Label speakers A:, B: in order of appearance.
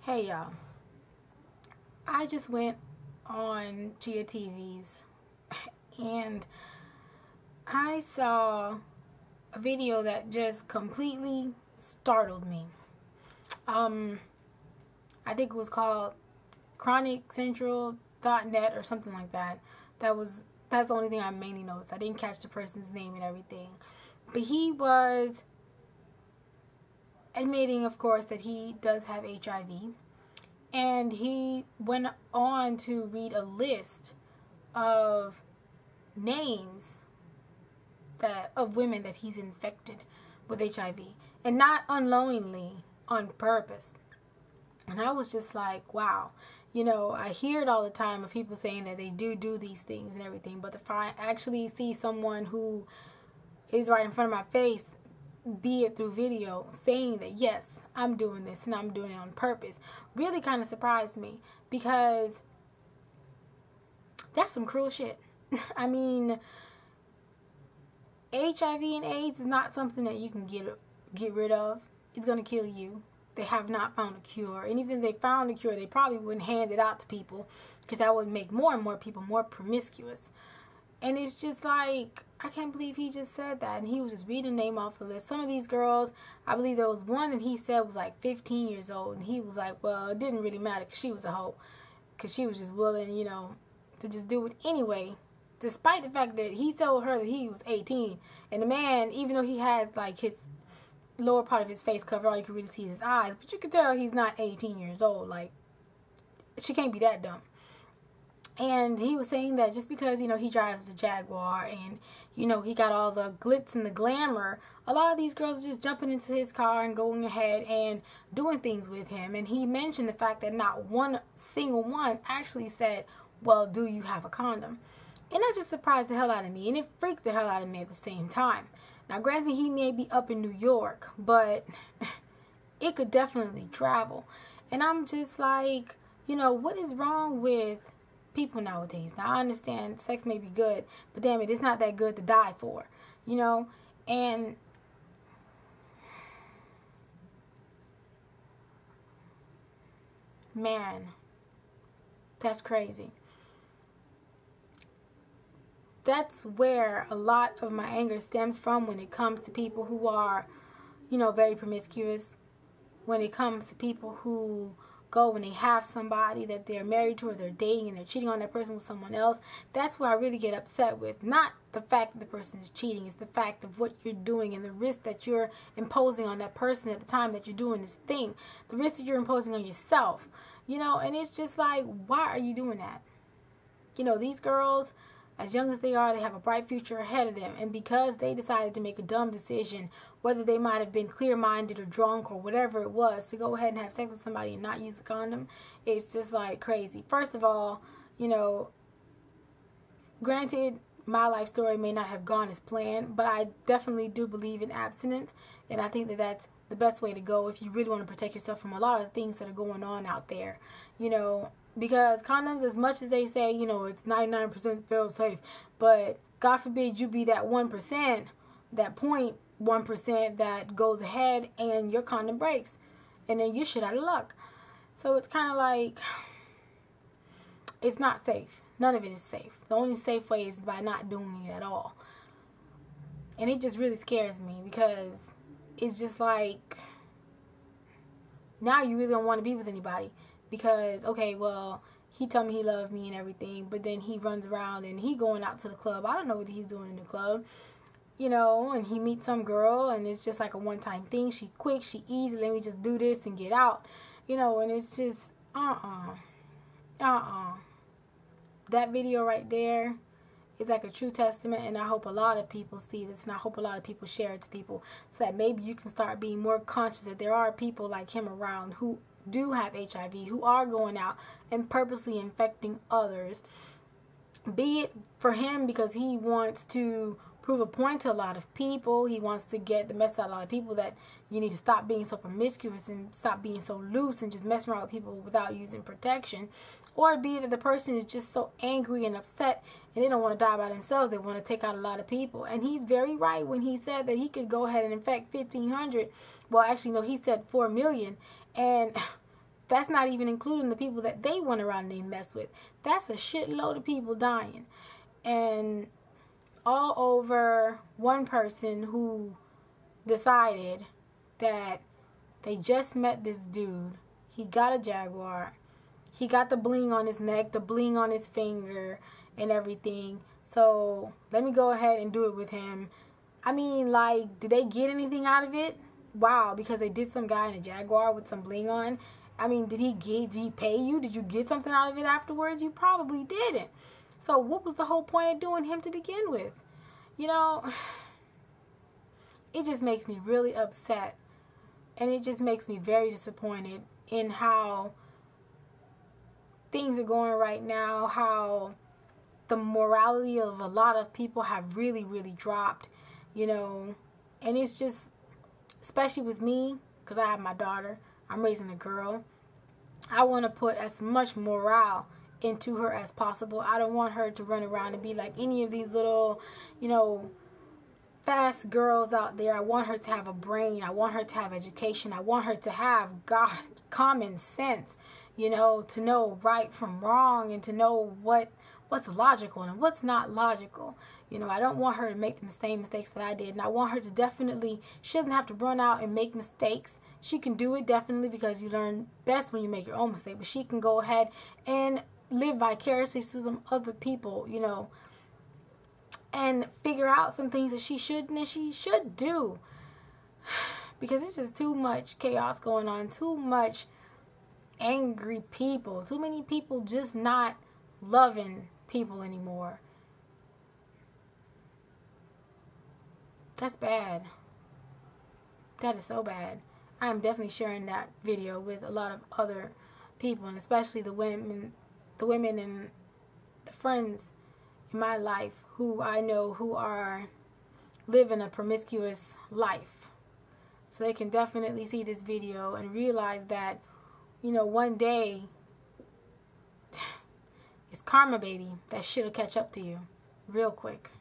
A: Hey y'all, I just went on Gia TV's and I saw a video that just completely startled me. Um, I think it was called ChronicCentral.net or something like that. That's the only thing I mainly noticed. I didn't catch the person's name and everything. But he was admitting, of course, that he does have HIV. And he went on to read a list of names of women that he's infected with HIV, and not unknowingly, on purpose. And I was just like, wow. I hear it all the time of people saying that they do these things and everything, but if I actually see someone who is right in front of my face, be it through video, saying that yes, I'm doing this and I'm doing it on purpose, really kind of surprised me, because that's some cruel shit. I mean, HIV and AIDS is not something that you can get rid of. It's going to kill you. They have not found a cure. And even if they found a cure, they probably wouldn't hand it out to people, because that would make more and more people more promiscuous. And it's just like, I can't believe he just said that. And he was just reading a name off the list. Some of these girls, I believe there was one that he said was like 15 years old. And he was like, well, it didn't really matter because she was a hoe. Because she was just willing, to just do it anyway. Despite the fact that he told her that he was 18. And the man, even though he has like his lower part of his face covered, all you can really see is his eyes. But you can tell he's not 18 years old. Like, she can't be that dumb. And he was saying that just because, he drives a Jaguar and, he got all the glitz and the glamour, a lot of these girls are just jumping into his car and going ahead and doing things with him. And he mentioned the fact that not one single one actually said, well, do you have a condom? And that just surprised the hell out of me. And it freaked the hell out of me at the same time. Now, granted, he may be up in New York, but it could definitely travel. And I'm just like, what is wrong with people nowadays? Now, I understand sex may be good, but damn it, it's not that good to die for, and man, that's crazy. That's where a lot of my anger stems from when it comes to people who are, very promiscuous, when it comes to people who go when they have somebody that they're married to or they're dating and they're cheating on that person with someone else. That's where I really get upset with. Not the fact that the person is cheating. It's the fact of what you're doing and the risk that you're imposing on that person at the time that you're doing this thing. The risk that you're imposing on yourself. And it's just like, why are you doing that? These girls, as young as they are, they have a bright future ahead of them. And because they decided to make a dumb decision, whether they might have been clear-minded or drunk or whatever it was, to go ahead and have sex with somebody and not use a condom, it's just like crazy. First of all, granted, my life story may not have gone as planned, but I definitely do believe in abstinence. And I think that that's the best way to go if you really want to protect yourself from a lot of the things that are going on out there, because condoms, as much as they say, it's 99% fail safe, but God forbid you be that 1%, that 0.1% that goes ahead and your condom breaks, and then you're shit out of luck. So it's kind of like, it's not safe. None of it is safe. The only safe way is by not doing it at all. And it just really scares me, because it's just like, now you really don't want to be with anybody. Because, okay, well, he told me he loved me and everything, but then he runs around and he going out to the club. I don't know what he's doing in the club, and he meets some girl and it's just like a one-time thing. She quick, she easy, let me just do this and get out, and it's just, That video right there is like a true testament, and I hope a lot of people see this, and I hope a lot of people share it to people, so that maybe you can start being more conscious that there are people like him around who do have HIV, who are going out and purposely infecting others, be it for him because he wants to prove a point to a lot of people. He wants to get the message out a lot of people that you need to stop being so promiscuous and stop being so loose and just messing around with people without using protection. Or be it that the person is just so angry and upset and they don't want to die by themselves. They want to take out a lot of people. And he's very right when he said that he could go ahead and infect 1,500. Well, actually, no, he said 4 million. And That's not even including the people that they went around and they mess with. That's a shitload of people dying. And all over one person who decided that they just met this dude. He got a Jaguar. He got the bling on his neck, the bling on his finger, and everything. So let me go ahead and do it with him. I mean, like, did they get anything out of it? Wow, because they did some guy in a Jaguar with some bling on. I mean, did he pay you? Did you get something out of it afterwards? You probably didn't. So what was the whole point of doing him to begin with? You know, it just makes me really upset. And it just makes me very disappointed in how things are going right now, how the morality of a lot of people have really, really dropped, you know. And it's just, especially with me, because I have my daughter, I'm raising a girl, I want to put as much morale into her as possible. I don't want her to run around and be like any of these little, you know, fast girls out there. I want her to have a brain. I want her to have education. I want her to have common sense, you know, to know right from wrong and to know what's logical and what's not logical. You know, I don't want her to make the same mistakes that I did. And I want her to definitely, she doesn't have to run out and make mistakes. She can do it definitely, because you learn best when you make your own mistake. But she can go ahead and live vicariously through some other people, you know, and figure out some things that she shouldn't and she should do. Because it's just too much chaos going on, too much angry people, too many people just not loving people anymore. That's bad. That is so bad. I am definitely sharing that video with a lot of other people, and especially the women and the friends in my life who I know who are living a promiscuous life. So they can definitely see this video and realize that, you know, one day it's karma, baby. That shit'll catch up to you real quick.